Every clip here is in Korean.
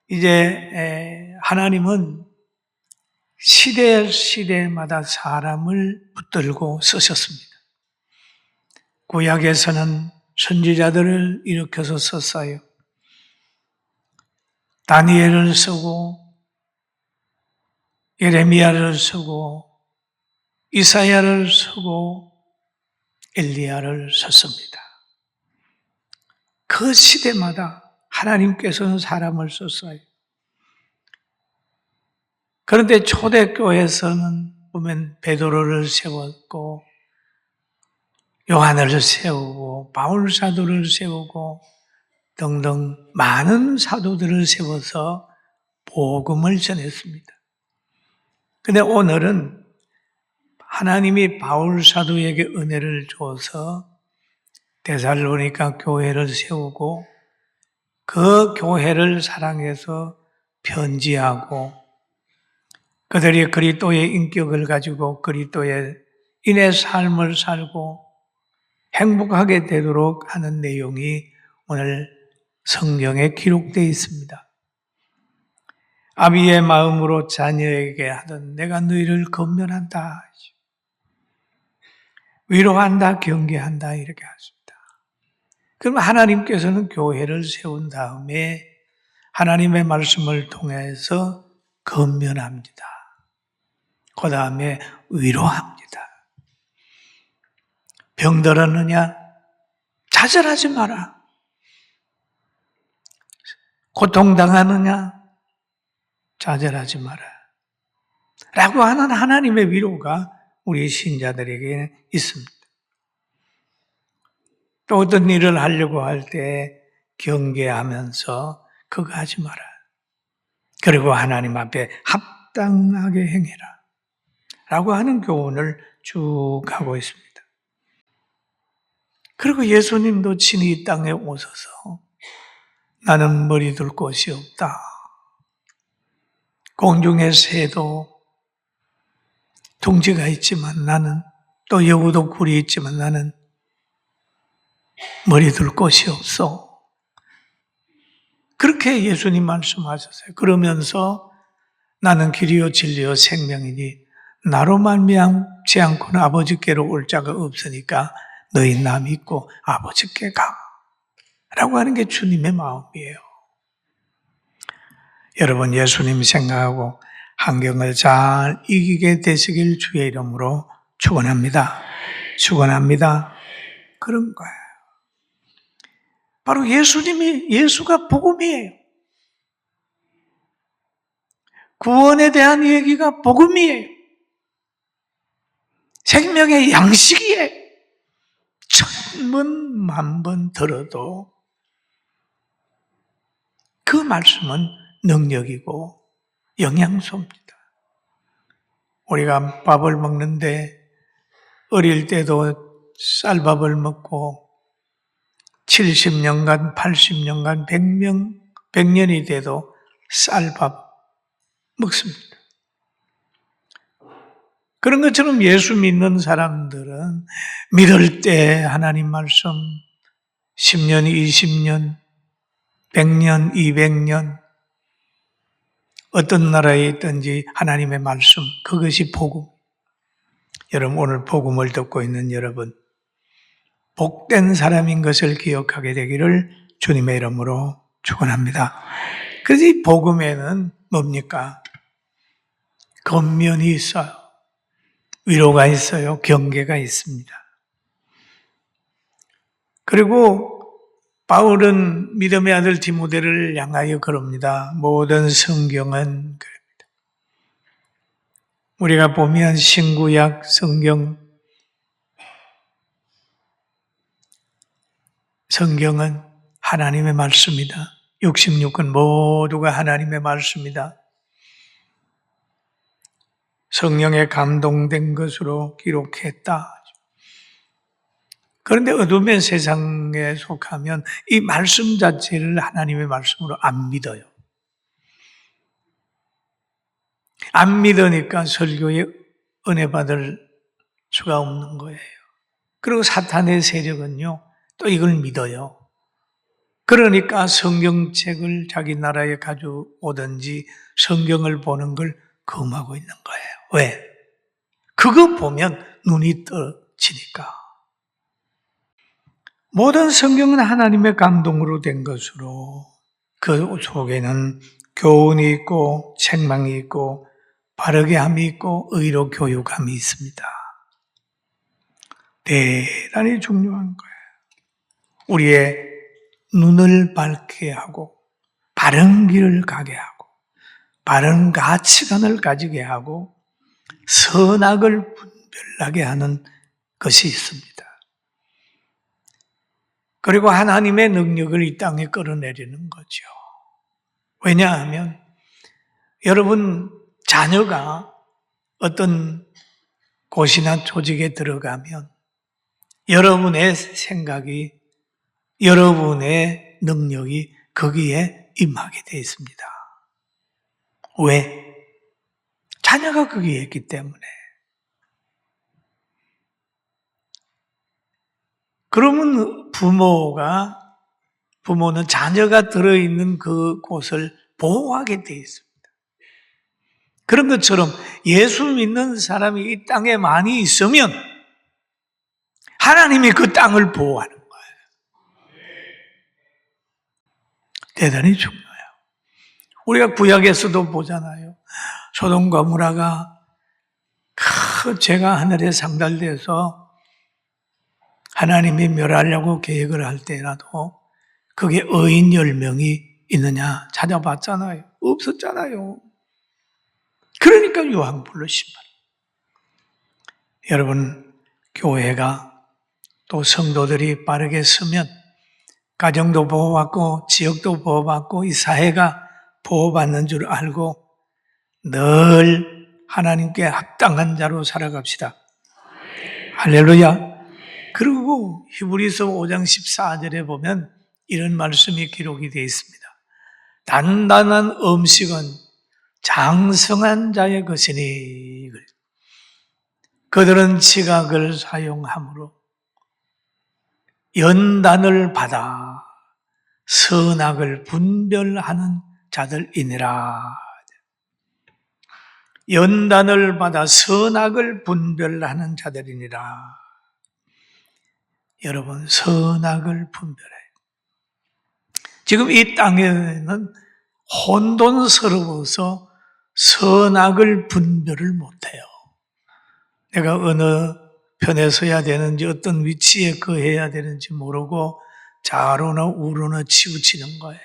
이제 하나님은 시대마다 사람을 붙들고 쓰셨습니다. 구약에서는 선지자들을 일으켜서 썼어요. 다니엘을 쓰고 예레미야를 쓰고 이사야를 쓰고 엘리야를 썼습니다. 그 시대마다 하나님께서는 사람을 썼어요. 그런데 초대교회에서는 보면 베드로를 세웠고 요한을 세우고 바울 사도를 세우고 등등 많은 사도들을 세워서 복음을 전했습니다. 그런데 오늘은 하나님이 바울 사도에게 은혜를 줘서 데살로니가 교회를 세우고 그 교회를 사랑해서 편지하고 그들이 그리스도의 인격을 가지고 그리스도의 인의 삶을 살고 행복하게 되도록 하는 내용이 오늘 성경에 기록되어 있습니다. 아비의 마음으로 자녀에게 하던 내가 너희를 권면한다, 위로한다, 경계한다 이렇게 하십니다. 그럼 하나님께서는 교회를 세운 다음에 하나님의 말씀을 통해서 권면합니다. 그 다음에 위로합니다. 병들었느냐? 좌절하지 마라. 고통당하느냐? 좌절하지 마라. 라고 하는 하나님의 위로가 우리 신자들에게 있습니다. 또 어떤 일을 하려고 할 때 경계하면서 그거 하지 마라. 그리고 하나님 앞에 합당하게 행해라. 라고 하는 교훈을 쭉 하고 있습니다. 그리고 예수님도 친히 이 땅에 오셔서 나는 머리 둘 곳이 없다. 공중의 새도 둥지가 있지만 나는 또 여우도 굴이 있지만 나는 머리 둘 곳이 없어. 그렇게 예수님 말씀하셨어요. 그러면서 나는 길이요 진리요 생명이니 나로 말미암지 않고는 아버지께로 올 자가 없으니까 너희 나 믿고 아버지께 가. 라고 하는 게 주님의 마음이에요. 여러분 예수님 생각하고 환경을 잘 이기게 되시길 주의 이름으로 축원합니다. 축원합니다. 그런 거예요. 바로 예수가 복음이에요. 구원에 대한 얘기가 복음이에요. 생명의 양식이에요. 1000번, 10,000번 들어도 그 말씀은 능력이고 영양소입니다. 우리가 밥을 먹는데 어릴 때도 쌀밥을 먹고 70년간, 80년간, 100년이 돼도 쌀밥 먹습니다. 그런 것처럼 예수 믿는 사람들은 믿을 때 하나님 말씀 10년, 20년, 100년, 200년 어떤 나라에 있든지 하나님의 말씀 그것이 복음. 여러분 오늘 복음을 듣고 있는 여러분 복된 사람인 것을 기억하게 되기를 주님의 이름으로 축원합니다. 그래서 이 복음에는 뭡니까? 권면이 있어요. 위로가 있어요. 경계가 있습니다. 그리고 바울은 믿음의 아들 디모데를 향하여 그럽니다. 모든 성경은 그럽니다. 우리가 보면 신구약 성경은 하나님의 말씀이다. 66권 모두가 하나님의 말씀이다. 성령에 감동된 것으로 기록했다. 그런데 어둠의 세상에 속하면 이 말씀 자체를 하나님의 말씀으로 안 믿어요. 안 믿으니까 설교에 은혜 받을 수가 없는 거예요. 그리고 사탄의 세력은요, 또 이걸 믿어요. 그러니까 성경책을 자기 나라에 가져오든지 성경을 보는 걸 금하고 있는 거예요. 왜? 그거 보면 눈이 떠지니까. 모든 성경은 하나님의 감동으로 된 것으로 그 속에는 교훈이 있고 책망이 있고 바르게 함이 있고 의로 교육함이 있습니다. 대단히 중요한 거예요. 우리의 눈을 밝게 하고 바른 길을 가게 하고 바른 가치관을 가지게 하고 선악을 분별하게 하는 것이 있습니다. 그리고 하나님의 능력을 이 땅에 끌어내리는 거죠. 왜냐하면 여러분 자녀가 어떤 곳이나 조직에 들어가면 여러분의 생각이 여러분의 능력이 거기에 임하게 되어 있습니다. 왜? 자녀가 거기에 있기 때문에. 그러면 부모는 자녀가 들어있는 그 곳을 보호하게 되어 있습니다. 그런 것처럼 예수 믿는 사람이 이 땅에 많이 있으면 하나님이 그 땅을 보호하는 거예요. 대단히 중요해요. 우리가 구약에서도 보잖아요. 소돔과 고모라가 큰 죄가 하늘에 상달돼서 하나님이 멸하려고 계획을 할 때라도 그게 의인 10명이 있느냐 찾아봤잖아요. 없었잖아요. 그러니까 요한 부르신 말. 여러분 교회가 또 성도들이 빠르게 서면 가정도 보호받고 지역도 보호받고 이 사회가 보호받는 줄 알고 늘 하나님께 합당한 자로 살아갑시다. 할렐루야. 그리고 히브리서 5장 14절에 보면 이런 말씀이 기록이 되어 있습니다. 단단한 음식은 장성한 자의 것이니 그들은 지각을 사용함으로 연단을 받아 선악을 분별하는 자들이니라. 연단을 받아 선악을 분별하는 자들이니라. 여러분 선악을 분별해요. 지금 이 땅에는 혼돈스러워서 선악을 분별을 못해요. 내가 어느 편에 서야 되는지 어떤 위치에 거해야 되는지 모르고 좌로나 우로나 치우치는 거예요.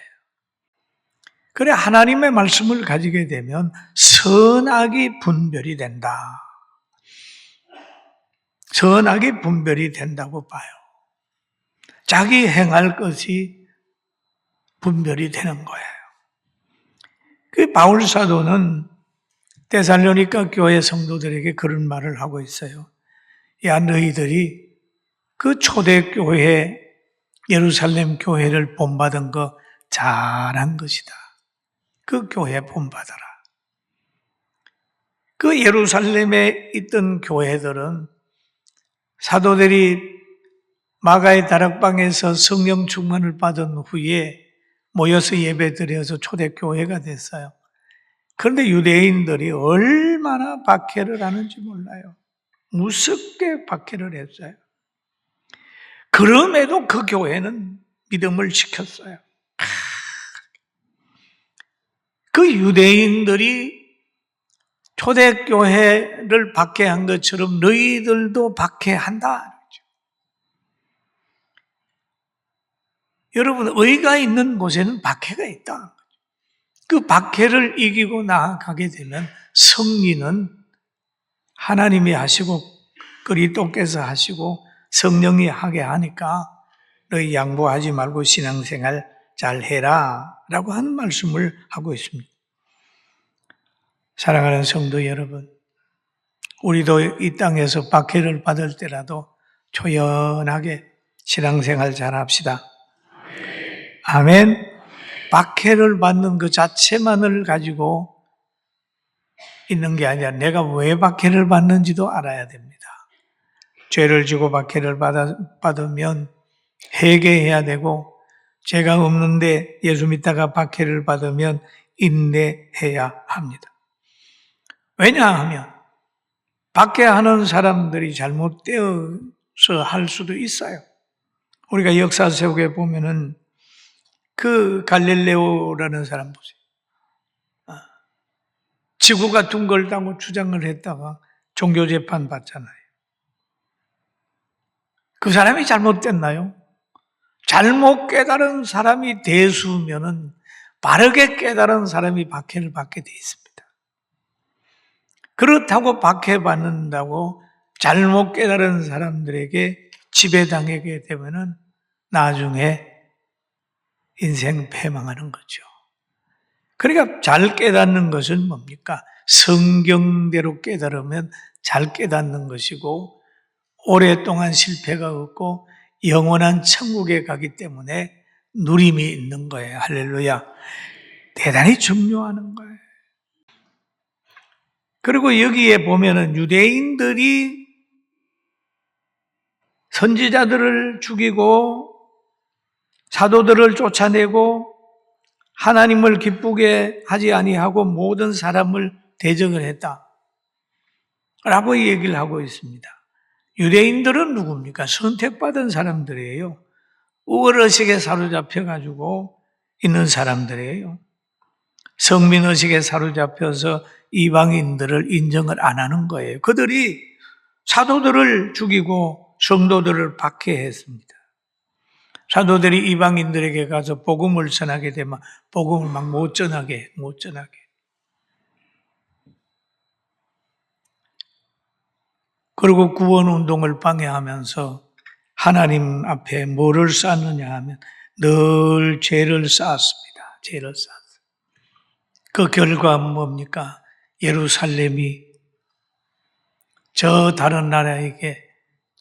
그래 하나님의 말씀을 가지게 되면 선악이 분별이 된다. 선악이 분별이 된다고 봐요. 자기 행할 것이 분별이 되는 거예요. 그 바울 사도는 데살로니가 교회 성도들에게 그런 말을 하고 있어요. 야 너희들이 그 초대교회 예루살렘 교회를 본받은 거 잘한 것이다. 그 교회 본받아라. 그 예루살렘에 있던 교회들은 사도들이 마가의 다락방에서 성령 충만을 받은 후에 모여서 예배드려서 초대교회가 됐어요. 그런데 유대인들이 얼마나 박해를 하는지 몰라요. 무섭게 박해를 했어요. 그럼에도 그 교회는 믿음을 지켰어요. 그 유대인들이 초대교회를 박해한 것처럼 너희들도 박해한다. 여러분 의가 있는 곳에는 박해가 있다. 그 박해를 이기고 나아가게 되면 승리는 하나님이 하시고 그리스도께서 하시고 성령이 하게 하니까 너희 양보하지 말고 신앙생활 잘 해라 라고 하는 말씀을 하고 있습니다. 사랑하는 성도 여러분, 우리도 이 땅에서 박해를 받을 때라도 초연하게 신앙생활 잘 합시다. 아멘. 박해를 받는 그 자체만을 가지고 있는 게 아니라 내가 왜 박해를 받는지도 알아야 됩니다. 죄를 지고 박해를 받으면 회개해야 되고 죄가 없는데 예수 믿다가 박해를 받으면 인내해야 합니다. 왜냐하면 박해하는 사람들이 잘못되어서 할 수도 있어요. 우리가 역사 속에 보면은 그 갈릴레오라는 사람 보세요. 지구가 둥글다고 주장을 했다가 종교재판 받잖아요. 그 사람이 잘못됐나요? 잘못 깨달은 사람이 대수면은 바르게 깨달은 사람이 박해를 받게 돼 있습니다. 그렇다고 박해받는다고 잘못 깨달은 사람들에게 지배당하게 되면은 나중에 인생 패망하는 거죠. 그러니까 잘 깨닫는 것은 뭡니까? 성경대로 깨달으면 잘 깨닫는 것이고 오랫동안 실패가 없고 영원한 천국에 가기 때문에 누림이 있는 거예요. 할렐루야. 대단히 중요한 거예요. 그리고 여기에 보면은 유대인들이 선지자들을 죽이고 사도들을 쫓아내고 하나님을 기쁘게 하지 아니하고 모든 사람을 대적을 했다 라고 얘기를 하고 있습니다. 유대인들은 누굽니까? 선택받은 사람들이에요. 우월의식에 사로잡혀가지고 있는 사람들이에요. 성민의식에 사로잡혀서 이방인들을 인정을 안 하는 거예요. 그들이 사도들을 죽이고 성도들을 박해했습니다. 사도들이 이방인들에게 가서 복음을 전하게 되면 복음을 막 못 전하게. 그리고 구원운동을 방해하면서 하나님 앞에 뭐를 쌓느냐 하면 늘 죄를 쌓았습니다. 죄를 쌓았어요. 그 결과 뭡니까? 예루살렘이 저 다른 나라에게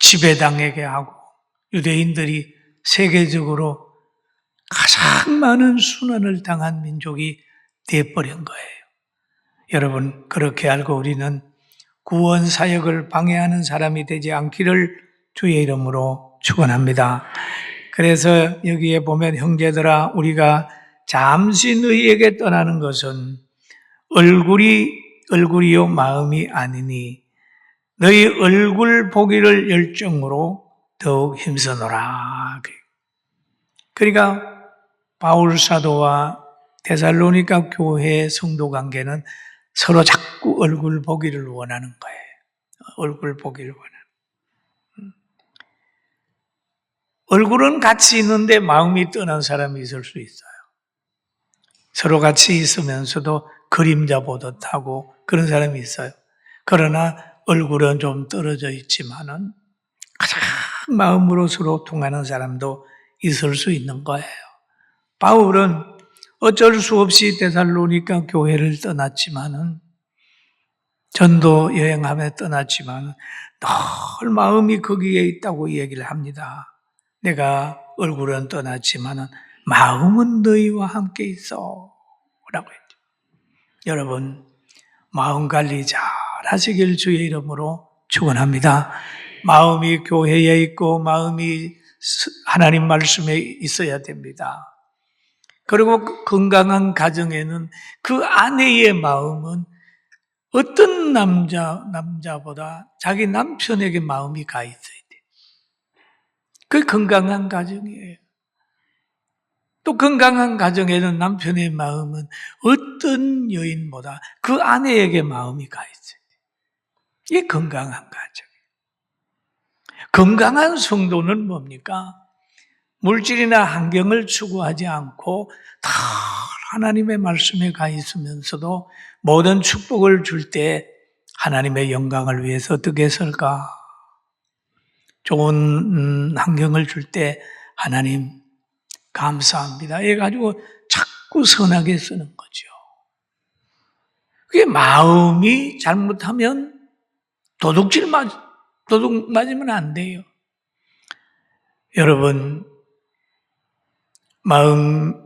지배당하게 하고 유대인들이 세계적으로 가장 많은 순환을 당한 민족이 되어버린 거예요. 여러분, 그렇게 알고 우리는 구원 사역을 방해하는 사람이 되지 않기를 주의 이름으로 축원합니다. 그래서 여기에 보면 형제들아 우리가 잠시 너희에게 떠나는 것은 얼굴이요 마음이 아니니 너희 얼굴 보기를 열정으로 더욱 힘쓰노라. 그러니까 바울 사도와 데살로니가 교회의 성도 관계는 서로 자꾸 얼굴 보기를 원하는 거예요. 얼굴 보기를 원하는. 얼굴은 같이 있는데 마음이 떠난 사람이 있을 수 있어요. 서로 같이 있으면서도 그림자 보듯 하고 그런 사람이 있어요. 그러나 얼굴은 좀 떨어져 있지만은 가장 마음으로 서로 통하는 사람도 있을 수 있는 거예요. 바울은 어쩔 수 없이 데살로니가 교회를 떠났지만은 전도 여행하며 떠났지만 늘 마음이 거기에 있다고 얘기를 합니다. 내가 얼굴은 떠났지만은 마음은 너희와 함께 있어 라고 했죠. 여러분 마음 관리 잘 하시길 주의 이름으로 축원합니다. 마음이 교회에 있고 마음이 하나님 말씀에 있어야 됩니다. 그리고 건강한 가정에는 그 아내의 마음은 어떤 남자보다 자기 남편에게 마음이 가 있어야 돼. 그게 건강한 가정이에요. 또 건강한 가정에는 남편의 마음은 어떤 여인보다 그 아내에게 마음이 가 있어야 돼. 이게 건강한 가정이에요. 건강한 성도는 뭡니까? 물질이나 환경을 추구하지 않고 다 하나님의 말씀에 가 있으면서도 모든 축복을 줄 때 하나님의 영광을 위해서 어떻게 설까? 좋은 환경을 줄 때 하나님 감사합니다. 이래가지고 자꾸 선하게 쓰는 거죠. 그게 마음이 잘못하면 도둑 맞으면 안 돼요. 여러분, 마음이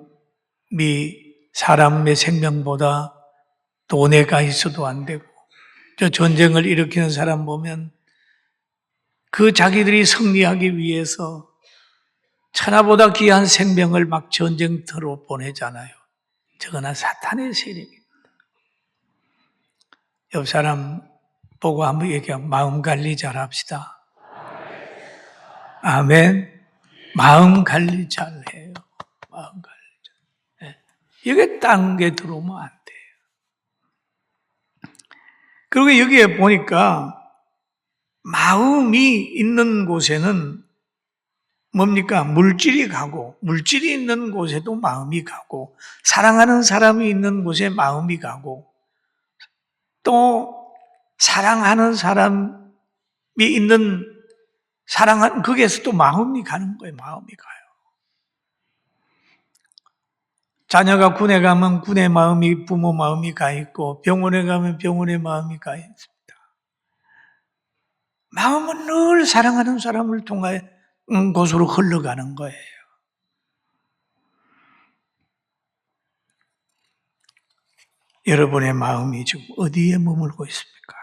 사람의 생명보다 돈에 가 있어도 안 되고, 저 전쟁을 일으키는 사람 보면 그 자기들이 승리하기 위해서 천하보다 귀한 생명을 막 전쟁터로 보내잖아요. 저거나 사탄의 세력입니다. 옆 사람 보고 한번 얘기하면 마음 관리 잘 합시다. 아멘. 마음 관리 잘 해요. 마음 관리 잘. 네. 이게 딴 게 들어오면 안 돼요. 그리고 여기에 보니까 마음이 있는 곳에는 뭡니까? 물질이 가고, 물질이 있는 곳에도 마음이 가고, 사랑하는 사람이 있는 곳에 마음이 가고, 또 사랑하는 사람이 있는 거기에서 또 마음이 가는 거예요. 마음이 가요. 자녀가 군에 가면 군의 마음이 부모 마음이 가 있고, 병원에 가면 병원의 마음이 가 있습니다. 마음은 늘 사랑하는 사람을 통하여 곳으로 흘러가는 거예요. 여러분의 마음이 지금 어디에 머물고 있습니까?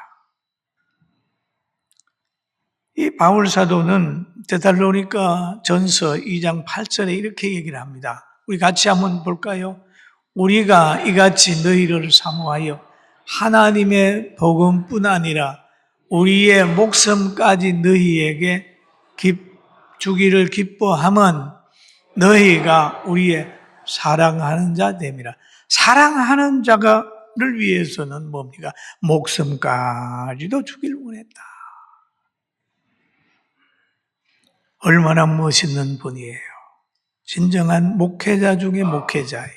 이 바울 사도는 데살로니가 전서 2장 8절에 이렇게 얘기를 합니다. 우리 같이 한번 볼까요? 우리가 이같이 너희를 사모하여 하나님의 복음뿐 아니라 우리의 목숨까지 너희에게 주기를 기뻐함은 너희가 우리의 사랑하는 자 됨이라. 사랑하는 자를 위해서는 뭡니까? 목숨까지도 주기를 원했다. 얼마나 멋있는 분이에요. 진정한 목회자 중에 목회자예요.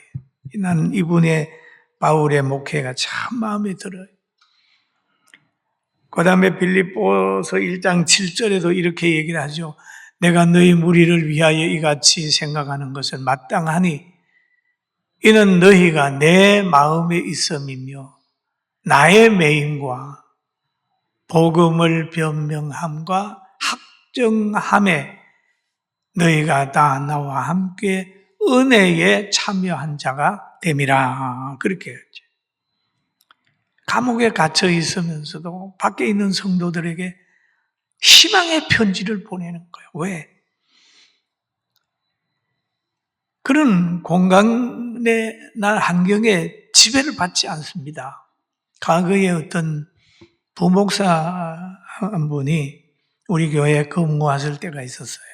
나는 이분의 바울의 목회가 참 마음에 들어요. 그 다음에 빌립보서 1장 7절에도 이렇게 얘기를 하죠. 내가 너희 무리를 위하여 이같이 생각하는 것은 마땅하니 이는 너희가 내 마음에 있음이며 나의 매임과 복음을 변명함과 확정함에 너희가 다 나와 함께 은혜에 참여한 자가 됨이라. 그렇게 했죠. 감옥에 갇혀 있으면서도 밖에 있는 성도들에게 희망의 편지를 보내는 거예요. 왜? 그런 공간의 환경에 지배를 받지 않습니다. 과거에 어떤 부목사 한 분이 우리 교회에 근무하실 때가 있었어요.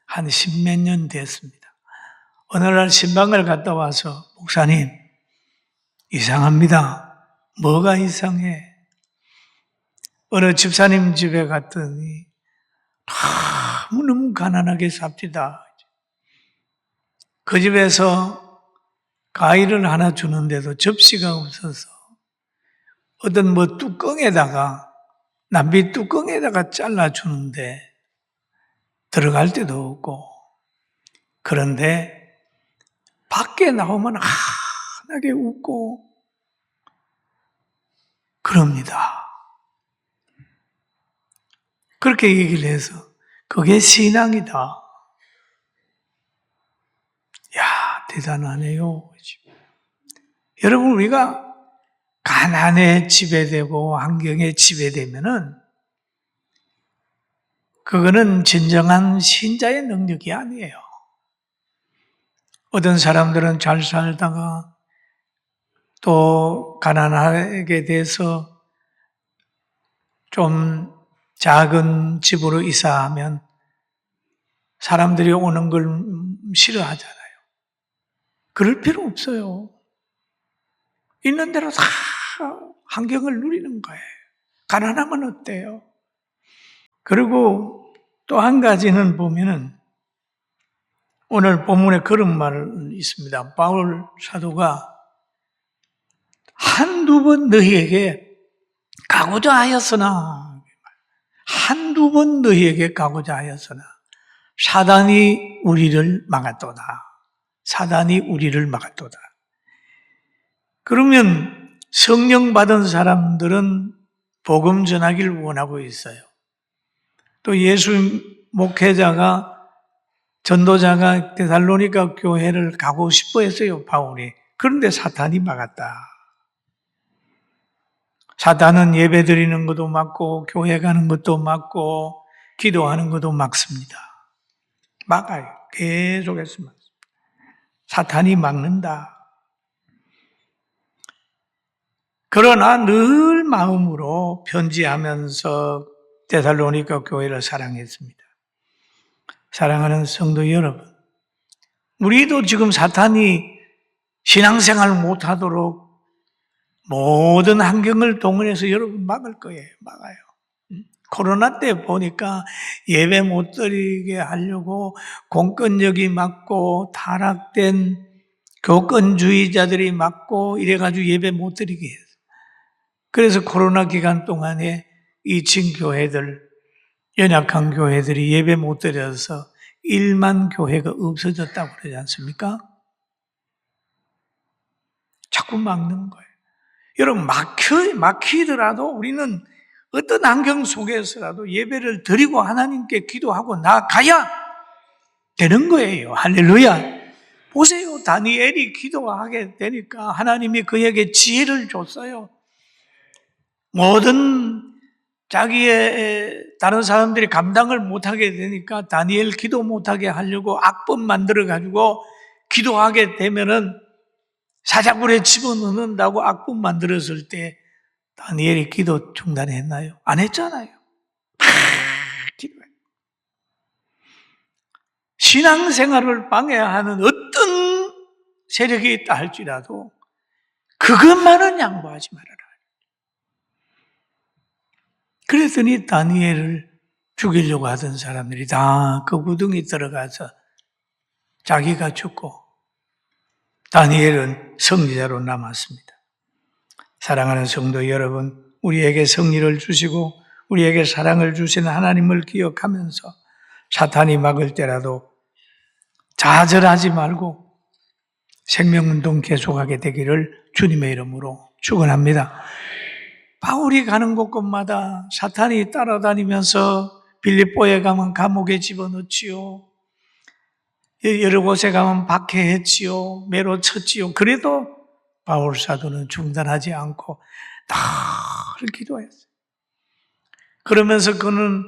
한 십몇 년 됐습니다. 어느 날 신방을 갔다 와서 목사님 이상합니다. 뭐가 이상해? 어느 집사님 집에 갔더니 너무너무 가난하게 삽시다. 그 집에서 과일을 하나 주는데도 접시가 없어서 어떤 뚜껑에다가 남비 뚜껑에다가 잘라주는데 들어갈 데도 없고 그런데 밖에 나오면 환하게 웃고 그럽니다. 그렇게 얘기를 해서 그게 신앙이다. 야, 대단하네요. 여러분 우리가 가난에 지배되고 환경에 지배되면은 그거는 진정한 신자의 능력이 아니에요. 어떤 사람들은 잘 살다가 또 가난하게 돼서 좀 작은 집으로 이사하면 사람들이 오는 걸 싫어하잖아요. 그럴 필요 없어요. 있는 대로 다 환경을 누리는 거예요. 가난하면 어때요? 그리고 또 한 가지는 보면은 오늘 본문에 그런 말이 있습니다. 바울 사도가 한두 번 너희에게 가고자 하였으나 한두 번 너희에게 가고자 하였으나 사단이 우리를 막았도다. 사단이 우리를 막았도다. 그러면 성령 받은 사람들은 복음 전하기를 원하고 있어요. 또 예수 목회자가 전도자가 데살로니가 교회를 가고 싶어 했어요, 바울이. 그런데 사탄이 막았다. 사탄은 예배 드리는 것도 막고 교회 가는 것도 막고 기도하는 것도 막습니다. 막아요. 계속해서 막습니다. 사탄이 막는다. 그러나 늘 마음으로 편지하면서 데살로니가 교회를 사랑했습니다. 사랑하는 성도 여러분, 우리도 지금 사탄이 신앙생활 못하도록 모든 환경을 동원해서 여러분 막을 거예요. 막아요. 코로나 때 보니까 예배 못 드리게 하려고 공권력이 막고 타락된 교권주의자들이 막고 이래가지고 예배 못 드리게 했어요. 그래서 코로나 기간 동안에 2층 교회들, 연약한 교회들이 예배 못 드려서 1만 교회가 없어졌다고 그러지 않습니까? 자꾸 막는 거예요. 여러분, 막히더라도 우리는 어떤 환경 속에서라도 예배를 드리고 하나님께 기도하고 나가야 되는 거예요. 할렐루야. 보세요. 다니엘이 기도하게 되니까 하나님이 그에게 지혜를 줬어요. 모든 자기의 다른 사람들이 감당을 못하게 되니까 다니엘 기도 못하게 하려고 악법 만들어가지고 기도하게 되면은 사자굴에 집어넣는다고 악법 만들었을 때 다니엘이 기도 중단했나요? 안 했잖아요. 기도해. 신앙생활을 방해하는 어떤 세력이 있다 할지라도 그것만은 양보하지 말아라. 그랬더니 다니엘을 죽이려고 하던 사람들이 다 그 구덩이 들어가서 자기가 죽고 다니엘은 승리자로 남았습니다. 사랑하는 성도 여러분, 우리에게 승리를 주시고 우리에게 사랑을 주시는 하나님을 기억하면서 사탄이 막을 때라도 좌절하지 말고 생명운동 계속하게 되기를 주님의 이름으로 축원합니다. 바울이 가는 곳곳마다 사탄이 따라다니면서 빌립보에 가면 감옥에 집어넣지요. 여러 곳에 가면 박해했지요. 매로 쳤지요. 그래도 바울 사도는 중단하지 않고 늘 기도했어요. 그러면서 그는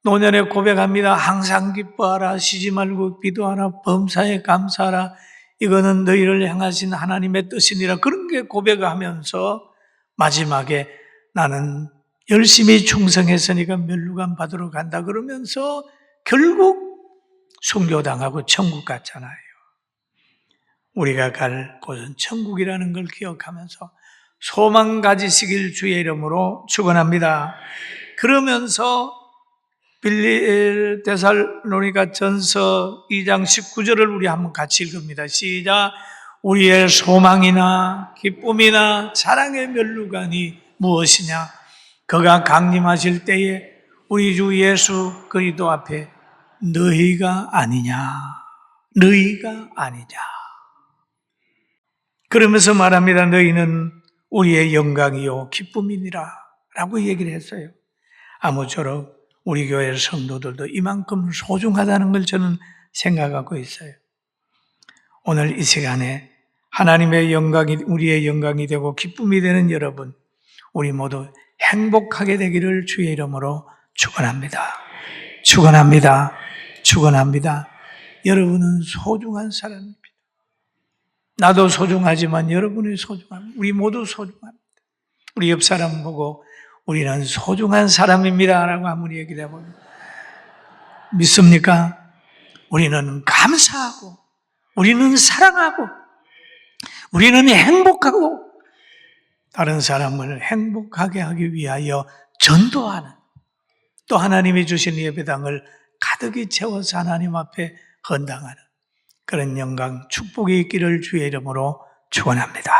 노년에 고백합니다. 항상 기뻐하라, 쉬지 말고 기도하라, 범사에 감사하라. 이거는 너희를 향하신 하나님의 뜻이니라. 그런 게 고백하면서 마지막에 나는 열심히 충성했으니까 면류관 받으러 간다 그러면서 결국 순교당하고 천국 갔잖아요. 우리가 갈 곳은 천국이라는 걸 기억하면서 소망 가지시길 주의 이름으로 축원합니다. 그러면서 데살로니가 전서 2장 19절을 우리 한번 같이 읽읍니다. 시작. 우리의 소망이나 기쁨이나 사랑의 면류관이 무엇이냐? 그가 강림하실 때에 우리 주 예수 그리스도 앞에 너희가 아니냐? 너희가 아니냐? 그러면서 말합니다. 너희는 우리의 영광이요 기쁨이니라 라고 얘기를 했어요. 아무쪼록 우리 교회 성도들도 이만큼 소중하다는 걸 저는 생각하고 있어요. 오늘 이 시간에 하나님의 영광이 우리의 영광이 되고 기쁨이 되는 여러분, 우리 모두 행복하게 되기를 주의 이름으로 축원합니다. 축원합니다. 축원합니다. 여러분은 소중한 사람입니다. 나도 소중하지만 여러분이 소중합니다. 우리 모두 소중합니다. 우리 옆 사람 보고 우리는 소중한 사람입니다 라고 아무리 얘기를 해보면 믿습니까? 우리는 감사하고 우리는 사랑하고 우리는 행복하고 다른 사람을 행복하게 하기 위하여 전도하는, 또 하나님이 주신 예배당을 가득히 채워서 하나님 앞에 헌당하는 그런 영광, 축복이 있기를 주의 이름으로 축원합니다.